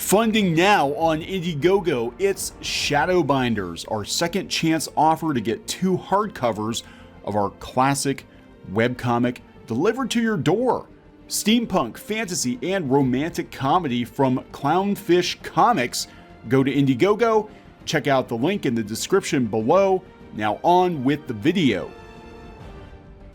Funding now on Indiegogo, it's Shadowbinders, our second chance offer to get 2 hardcovers of our classic webcomic delivered to your door. Steampunk, fantasy, and romantic comedy from Clownfish Comics. Go to Indiegogo, check out the link in the description below. Now on with the video.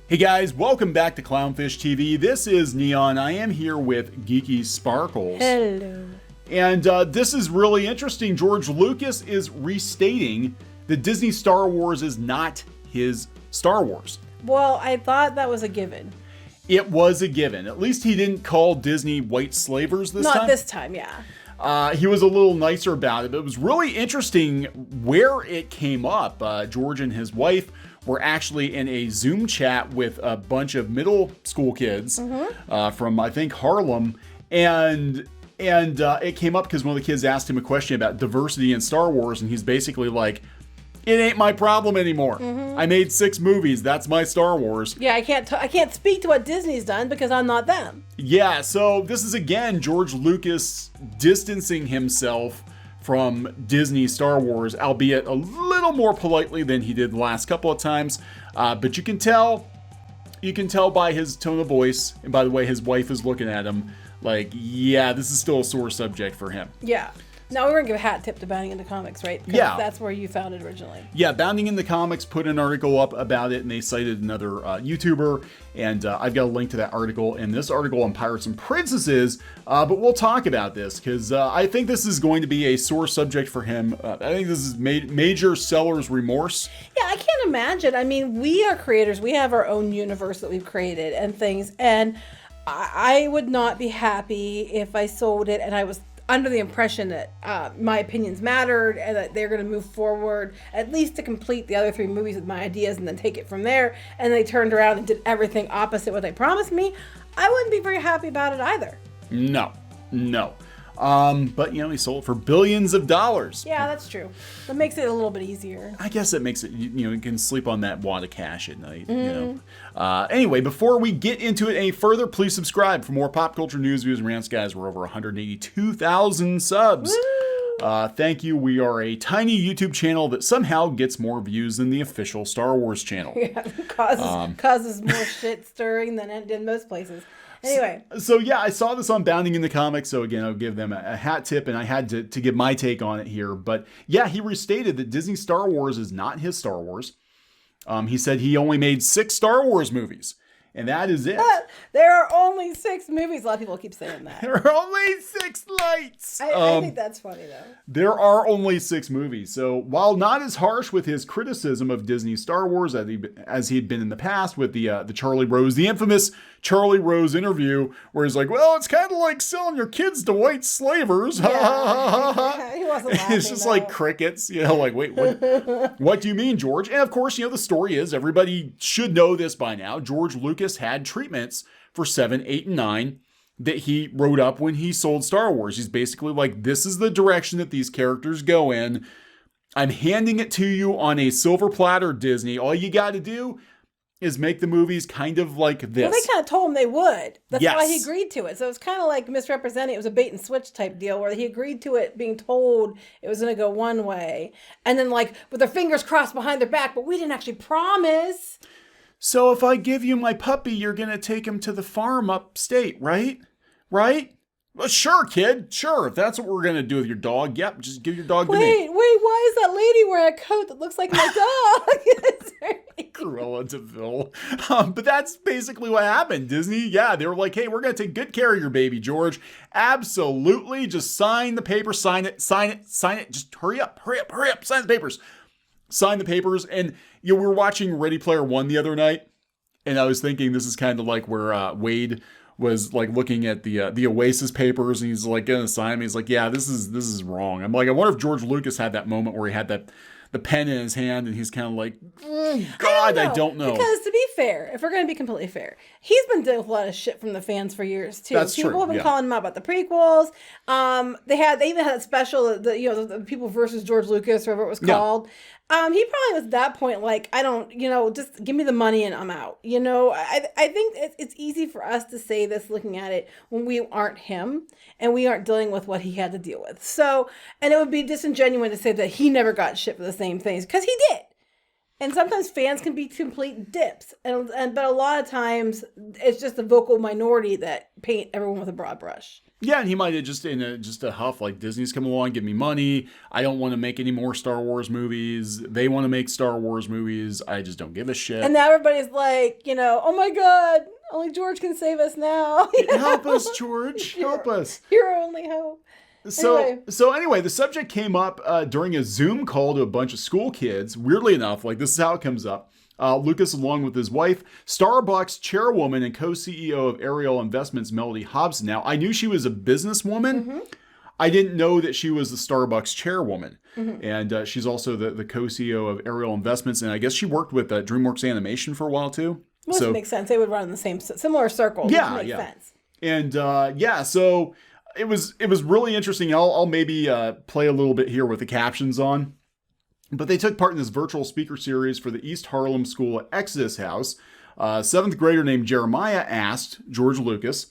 Hey guys, welcome back to Clownfish TV. This is Kneon. I am here with Geeky Sparkles. Hello. And this is really interesting. George Lucas is restating that Disney Star Wars is not his Star Wars. Well, I thought that was a given. It was a given. At least he didn't call Disney white slavers this time. Not this time, yeah. He was a little nicer about it. But it was really interesting where it came up. George and his wife were actually in a Zoom chat with a bunch of middle school kids from, I think, Harlem. And it came up because one of the kids asked him a question about diversity in Star Wars, and he's basically like, it ain't my problem anymore. I made 6 movies. That's my Star Wars. Yeah, I can't speak to what Disney's done because I'm not them. Yeah, so this is, again, George Lucas distancing himself from Disney Star Wars, albeit a little more politely than he did the last couple of times. But you can tell by his tone of voice, and by the way his wife is looking at him, like, yeah, this is still a sore subject for him. Yeah. Now, we were going to give a hat tip to Bounding into Comics, right? Because yeah. That's where you found it originally. Yeah, Bounding into Comics put an article up about it, and they cited another YouTuber, and I've got a link to that article in this article on Pirates and Princesses, but we'll talk about this, because I think this is going to be a sore subject for him. I think this is major seller's remorse. Yeah, I can't imagine. I mean, we are creators. We have our own universe that we've created and things, and I would not be happy if I sold it and I was under the impression that my opinions mattered and that they're going to move forward at least to complete the other 3 movies with my ideas and then take it from there, and they turned around and did everything opposite what they promised me. I wouldn't be very happy about it either. No. But, you know, he sold it for billions of dollars. Yeah, that's true. That makes it a little bit easier. I guess it makes it, you know, you can sleep on that wad of cash at night, you know. Anyway, before we get into it any further, please subscribe for more pop culture news, views, and rants, guys. We're over 182,000 subs. Thank you. We are a tiny YouTube channel that somehow gets more views than the official Star Wars channel. Yeah, causes more shit stirring than it did most places. Anyway. So yeah, I saw this on Bounding into Comics, so again, I'll give them a hat tip, and I had to give my take on it here. But yeah, he restated that Disney Star Wars is not his Star Wars. He said he only made 6 Star Wars movies, and that is it. There are only 6 movies. A lot of people keep saying that. There are only 6 lights. I think that's funny, though. There are only 6 movies. So while not as harsh with his criticism of Disney Star Wars as he had been in the past with the infamous Charlie Rose interview, where he's like, well, it's kind of like selling your kids to white slavers. Yeah, he wasn't laughing, it's just like crickets, you know, like, wait, what do you mean, George? And of course, you know, the story is, everybody should know this by now, George Lucas had treatments for 7, 8, and 9 that he wrote up when he sold Star Wars. He's basically like, this is the direction that these characters go in. I'm handing it to you on a silver platter, Disney. All you got to do is make the movies kind of like this. Well, they kind of told him they would. That's yes. why he agreed to it. So it was kind of like misrepresenting. It was a bait and switch type deal where he agreed to it being told it was going to go one way. And then like with their fingers crossed behind their back, but we didn't actually promise. So if I give you my puppy, you're going to take him to the farm upstate, right? Right? Well, sure, kid. Sure. If that's what we're going to do with your dog, yep, just give your dog to me. Wait, why is that lady wearing a coat that looks like my dog? Cruella de Vil. But that's basically what happened. Disney, yeah, they were like, hey, we're going to take good care of your baby, George. Absolutely. Just sign the paper, sign it. Just hurry up, sign the papers. Sign the papers. And you know, we were watching Ready Player One the other night, and I was thinking this is kind of like where Wade was like looking at the Oasis papers, and he's like gonna sign me. He's like, yeah, this is wrong. I'm like, I wonder if George Lucas had that moment where he had the pen in his hand, and he's kind of like, God, I don't know. Because to be fair, if we're going to be completely fair, he's been dealing with a lot of shit from the fans for years too. That's People true, have been yeah. calling him out about the prequels. They even had a special, the people versus George Lucas, or whatever it was called. He probably was at that point like, I don't, just give me the money and I'm out. I think it's easy for us to say this looking at it when we aren't him and we aren't dealing with what he had to deal with. So, and it would be disingenuous to say that he never got shit for the same things, because he did. And sometimes fans can be complete dips, but a lot of times it's just the vocal minority that paint everyone with a broad brush. Yeah, and he might have just in just a huff, like, Disney's come along, give me money. I don't want to make any more Star Wars movies. They want to make Star Wars movies. I just don't give a shit. And now everybody's like, oh my God, only George can save us now. Help us, George. Help us. Your only hope. So anyway, the subject came up during a Zoom call to a bunch of school kids. Weirdly enough, like, this is how it comes up. Lucas, along with his wife, Starbucks chairwoman and co-CEO of Ariel Investments, Melody Hobson. Now, I knew she was a businesswoman. Mm-hmm. I didn't know that she was the Starbucks chairwoman. Mm-hmm. And she's also the co-CEO of Ariel Investments. And I guess she worked with DreamWorks Animation for a while, too. Well, so, makes sense. They would run in the similar circle. Yeah, which makes sense. And so it was really interesting. I'll maybe play a little bit here with the captions on. But they took part in this virtual speaker series for the East Harlem School at Exodus House. Seventh grader named Jeremiah asked George Lucas,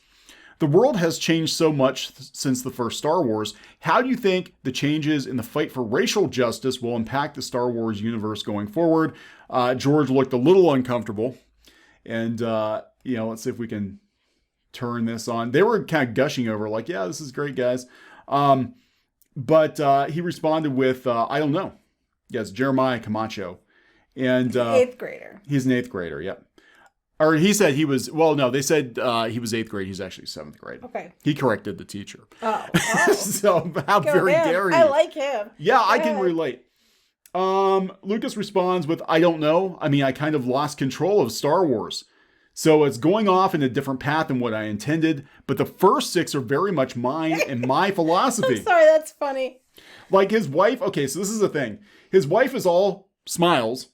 "The world has changed so much since the first Star Wars. How do you think the changes in the fight for racial justice will impact the Star Wars universe going forward?" George looked a little uncomfortable. And, let's see if we can turn this on. They were kind of gushing over, like, yeah, this is great, guys. But he responded with, I don't know. Yes, Jeremiah Camacho. And eighth grader. He's an eighth grader, yep. Or he said he was, well, no, they said he was eighth grade. He's actually seventh grade. Okay. He corrected the teacher. Oh. So how very dare you. I like him. Yeah, I can relate. Lucas responds with, I don't know. I mean, I kind of lost control of Star Wars. So it's going off in a different path than what I intended. But the first 6 are very much mine and my philosophy. I'm sorry, that's funny. Like his wife, okay, so this is the thing. His wife is all smiles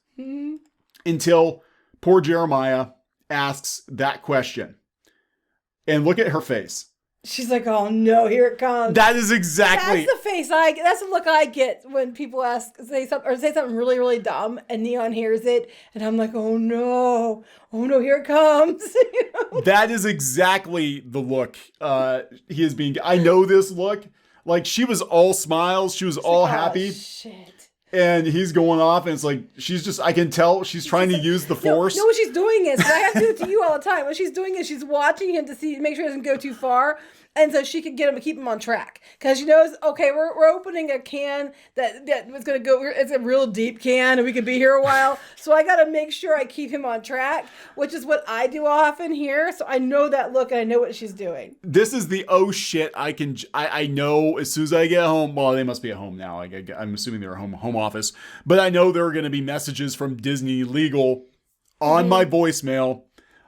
until poor Jeremiah asks that question. And look at her face. She's like, oh no, here it comes. That is exactly. That's the face that's the look I get when people say something really, really dumb and Kneon hears it. And I'm like, oh no, here it comes. That is exactly the look he is being. I know this look. Like, she was all smiles. She was all happy. Shit. And he's going off, and it's like, I can tell she's trying to use the force. No, what she's doing is, I have to do it to you all the time. What she's doing is she's watching him to make sure he doesn't go too far. And so she could keep him on track. Because she knows, okay, we're opening a can that was going to go, it's a real deep can and we could be here a while. So I got to make sure I keep him on track, which is what I do often here. So I know that look and I know what she's doing. This is the oh shit, I know as soon as I get home, well, they must be at home now. I'm assuming they're home office. But I know there are going to be messages from Disney Legal on my voicemail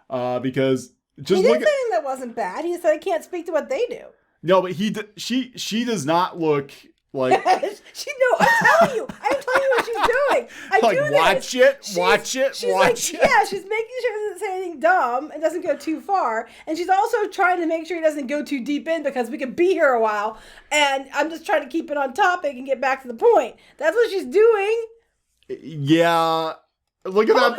because... Just he didn't say anything that wasn't bad. He said, I can't speak to what they do. No, but she does not look like... I'm telling you what she's doing. Watch it. Yeah, she's making sure he doesn't say anything dumb and doesn't go too far. And she's also trying to make sure he doesn't go too deep in because we could be here a while. And I'm just trying to keep it on topic and get back to the point. That's what she's doing. Yeah... Look at that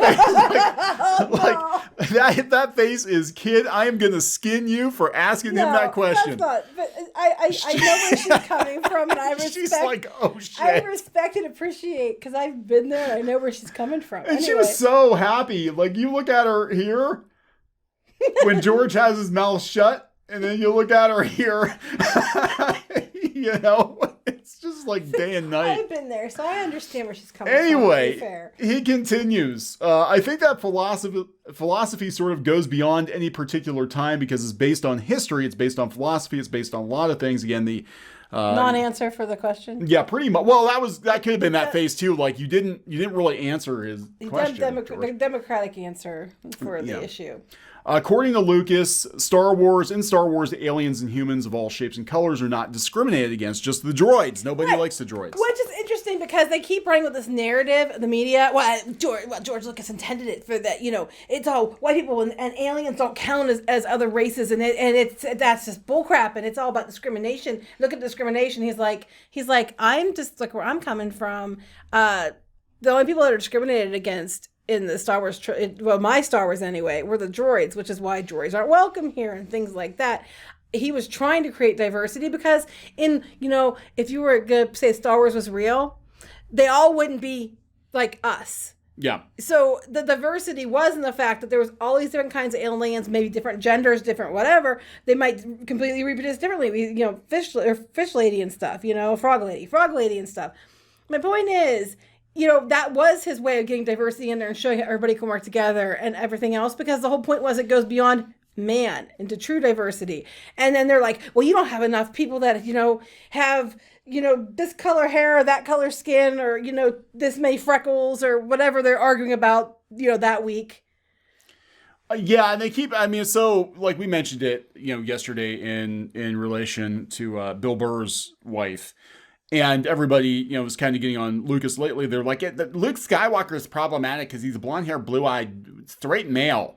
face. That face is, kid, I am going to skin you for asking him that question. That's not, but I know where she's coming from, and I respect. She's like, oh shit. I respect and appreciate, because I've been there, and I know where she's coming from. And she was so happy. Like, you look at her here, when George has his mouth shut, and then you look at her here, it's just like day and night. I've been there, so I understand where she's coming from. Anyway, he continues. I think that philosophy sort of goes beyond any particular time because it's based on history, it's based on philosophy, it's based on a lot of things. Again, the non-answer for the question. Yeah, pretty much. Well, that could have been that phase too. Like you didn't really answer his question. The democratic answer for the issue. According to Lucas, in Star Wars, the aliens and humans of all shapes and colors are not discriminated against, just the droids. Nobody likes the droids. Which is interesting because they keep running with this narrative, the media. Well, George Lucas intended it for that. It's all white people and aliens don't count as other races, and that's just bullcrap, and it's all about discrimination. Look at discrimination. He's like, I'm just like where I'm coming from. The only people that are discriminated against in the Star Wars, my Star Wars anyway, were the droids, which is why droids aren't welcome here and things like that. He was trying to create diversity because if you were going to say Star Wars was real, they all wouldn't be like us. Yeah. So the diversity was in the fact that there was all these different kinds of aliens, maybe different genders, different whatever. They might completely reproduce differently. Fish lady and stuff, frog lady and stuff. My point is, that was his way of getting diversity in there and showing how everybody can work together and everything else, because the whole point was it goes beyond man into true diversity. And then they're like, well, you don't have enough people that have this color hair or that color skin or this many freckles or whatever they're arguing about that week. Yeah, and they keep, so like we mentioned it yesterday in relation to Bill Burr's wife, and everybody was kind of getting on Lucas lately. They're like, Luke Skywalker is problematic because he's a blonde-haired, blue-eyed straight male.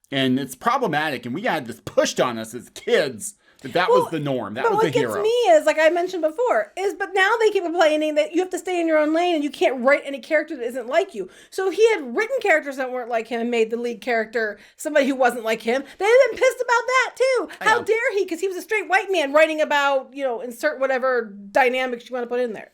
And it's problematic, and we had this pushed on us as kids that was the norm. That was the hero. But what gets me is, like I mentioned before, but now they keep complaining that you have to stay in your own lane and you can't write any character that isn't like you. So if he had written characters that weren't like him and made the lead character somebody who wasn't like him, they'd have been pissed about that too. How dare he? Because he was a straight white man writing about, insert whatever dynamics you want to put in there.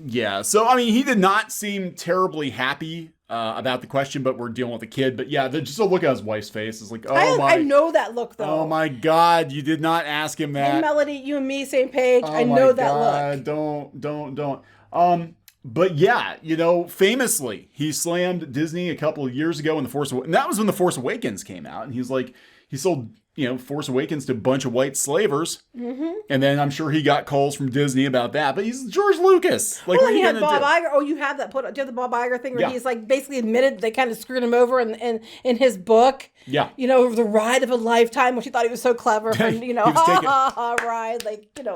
Yeah, so he did not seem terribly happy about the question, but we're dealing with a kid. But yeah, just a look at his wife's face is like, I know that look though. Oh my God, you did not ask him that. And Melody, you and me, same page. I know that look. Don't. But yeah, famously, he slammed Disney a couple of years ago in and that was when The Force Awakens came out, and he's like, he sold Force Awakens to a bunch of white slavers. Mm-hmm. And then I'm sure he got calls from Disney about that. But he's George Lucas. Like, he had Bob Iger. Oh, you have that do you have the Bob Iger thing where he's like basically admitted they kind of screwed him over in his book? Yeah. The ride of a lifetime, which he thought he was so clever. And, ride,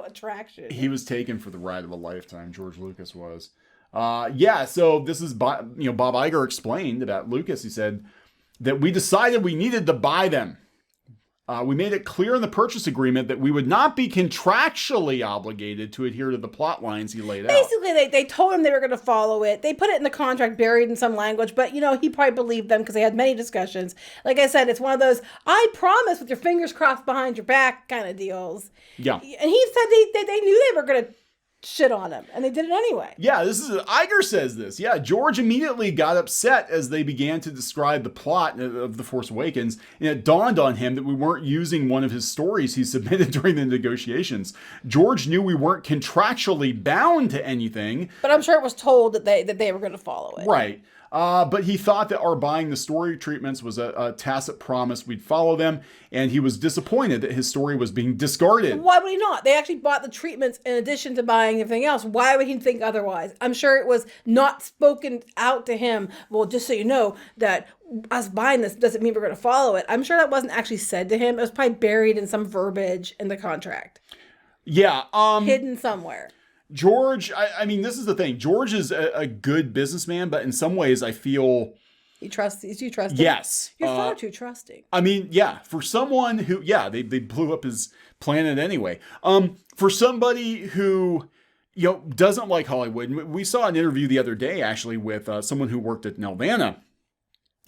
attraction. He was taken for the ride of a lifetime, George Lucas was. So this is, Bob Iger explained about Lucas. He said that we decided we needed to buy them. We made it clear in the purchase agreement that we would not be contractually obligated to adhere to the plot lines he laid out. Basically, they told him they were going to follow it. They put it in the contract buried in some language, but, he probably believed them because they had many discussions. Like I said, it's one of those, I promise with your fingers crossed behind your back kind of deals. Yeah. And he said they knew they were going to shit on him, and they did it anyway. Yeah, Iger says this. Yeah, George immediately got upset as they began to describe the plot of The Force Awakens, and it dawned on him that we weren't using one of his stories he submitted during the negotiations. George knew we weren't contractually bound to anything. But I'm sure it was told that they were going to follow it. Right. But he thought that our buying the story treatments was a tacit promise we'd follow them, and he was disappointed that his story was being discarded. Why would he not? They actually bought the treatments in addition to buying everything else. Why would he think otherwise? I'm sure it was not spoken out to him. Well, just so you know that us buying this doesn't mean we're going to follow it. I'm sure that wasn't actually said to him. It was probably buried in some verbiage in the contract. Yeah. Hidden somewhere. George, this is the thing. George is a good businessman, but in some ways I feel... Is you trusting? Yes. You're far too trusting. For someone who, they blew up his planet anyway. For somebody who, doesn't like Hollywood, we saw an interview the other day actually with someone who worked at Nelvana,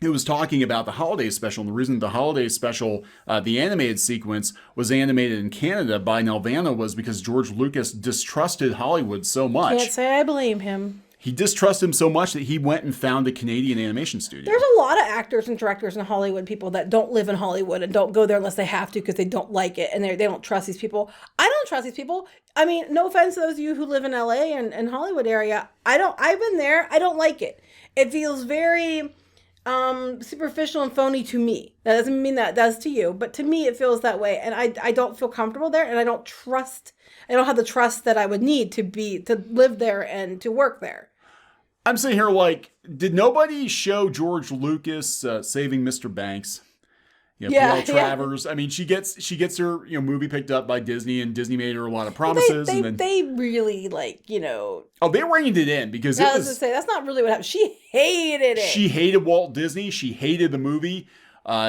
who was talking about the holiday special, and the reason the holiday special, the animated sequence, was animated in Canada by Nelvana was because George Lucas distrusted Hollywood so much. Can't say I blame him. He distrusted him so much that he went and found a Canadian animation studio. There's a lot of actors and directors in Hollywood, people that don't live in Hollywood and don't go there unless they have to because they don't like it and they don't trust these people. I don't trust these people. No offense to those of you who live in LA and Hollywood area. I've been there. I don't like it. It feels very... superficial and phony to me. That doesn't mean that does to you, but to me it feels that way, and I don't feel comfortable there, and I don't have the trust that I would need to live there and to work there. I'm sitting here like, did nobody show George Lucas saving Mr. Banks? P.L. Travers. I mean, she gets her movie picked up by Disney, and Disney made her a lot of promises. They really Oh, they reined it in because I was gonna say that's not really what happened. She hated it. She hated Walt Disney. She hated the movie.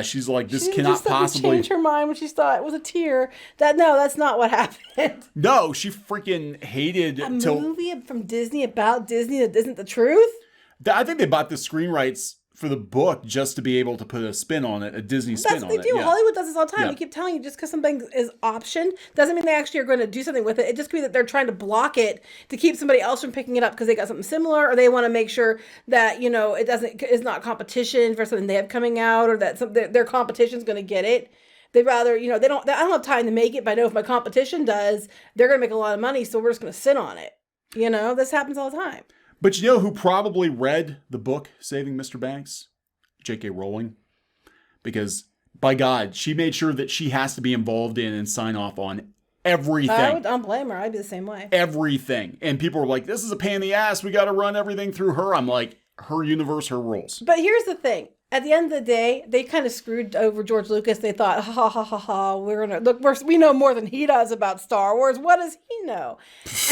She's like, this cannot possibly change her mind when she saw it was a tear. That's not what happened. No, she freaking hated a movie from Disney about Disney that isn't the truth. I think they bought the screen rights for the book just to be able to put a spin on it, a Disney spin on it. That's what they do. Yeah. Hollywood does this all the time. We keep telling you just because something is optioned doesn't mean they actually are going to do something with it. It just could be that they're trying to block it to keep somebody else from picking it up because they got something similar, or they want to make sure that it's not competition for something they have coming out, or that their competition is going to get it. They'd rather, I don't have time to make it, but I know if my competition does, they're going to make a lot of money, so we're just going to sit on it. This happens all the time. But you know who probably read the book Saving Mr. Banks? J.K. Rowling. Because, by God, she made sure that she has to be involved in and sign off on everything. I don't blame her. I'd be the same way. Everything. And people were like, this is a pain in the ass. We got to run everything through her. I'm like, her universe, her rules. But here's the thing. At the end of the day, they kind of screwed over George Lucas. They thought, ha ha ha ha, we know more than he does about Star Wars. What does he know?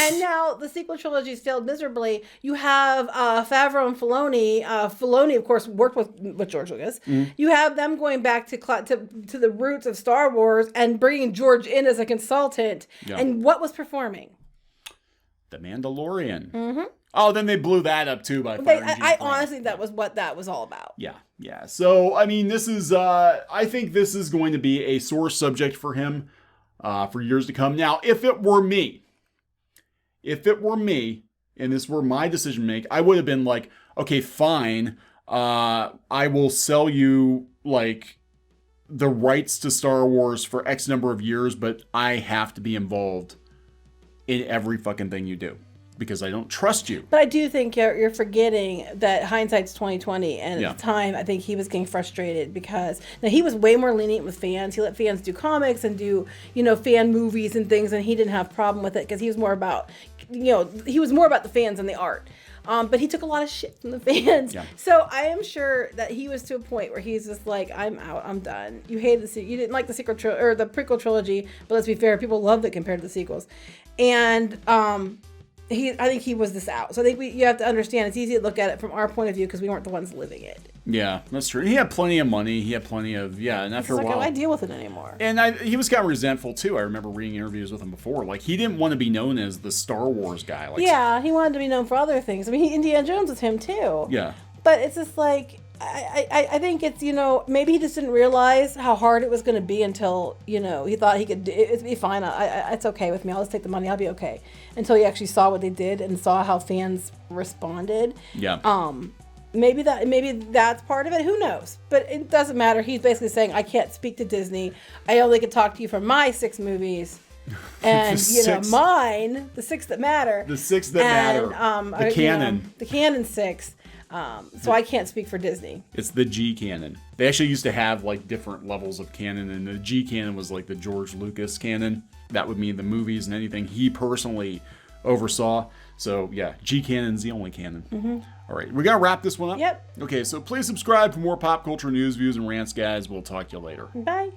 And now the sequel trilogies failed miserably. You have Favreau and Filoni. Filoni, of course, worked with George Lucas. Mm. You have them going back to the roots of Star Wars and bringing George in as a consultant. Yeah. And what was performing? The Mandalorian. Mm-hmm. Oh, then they blew that up too by firing I honestly, that was what that was all about. Yeah. So, I mean, this is, I think this is going to be a sore subject for him for years to come. Now, if it were me, and this were my decision to make, I would have been like, okay, fine. I will sell you, the rights to Star Wars for X number of years, but I have to be involved in every fucking thing you do. Because I don't trust you. But I do think you're forgetting that hindsight's 20/20, and at the time, I think he was getting frustrated because now he was way more lenient with fans. He let fans do comics and do fan movies and things, and he didn't have a problem with it because he was more about the fans and the art. But he took a lot of shit from the fans. Yeah. So I am sure that he was to a point where he's just like, I'm out, I'm done. You hated you didn't like the the prequel trilogy, but let's be fair, people loved it compared to the sequels, and I think he was this out. So I think you have to understand it's easy to look at it from our point of view because we weren't the ones living it. Yeah, that's true. He had plenty of money. He had plenty of, and after a while. I deal with it anymore. And he was kind of resentful too. I remember reading interviews with him before. He didn't want to be known as the Star Wars guy. He wanted to be known for other things. I mean, Indiana Jones was him too. Yeah. But it's just I think it's, maybe he just didn't realize how hard it was going to be until, he thought he could, it'd be fine. It's okay with me. I'll just take the money. I'll be okay. Until he actually saw what they did and saw how fans responded. Yeah. Maybe that's part of it. Who knows? But it doesn't matter. He's basically saying, I can't speak to Disney. I only can talk to you for my 6 movies. And, mine, the 6 that matter. The 6 that matter. The canon. The canon 6. So I can't speak for Disney. It's the G canon. They actually used to have different levels of canon, and the G canon was the George Lucas canon. That would mean the movies and anything he personally oversaw. So yeah, G canon's the only canon. Mm-hmm. All right, we gotta wrap this one up. Yep. Okay, so please subscribe for more pop culture news, views, and rants, guys. We'll talk to you later. Bye.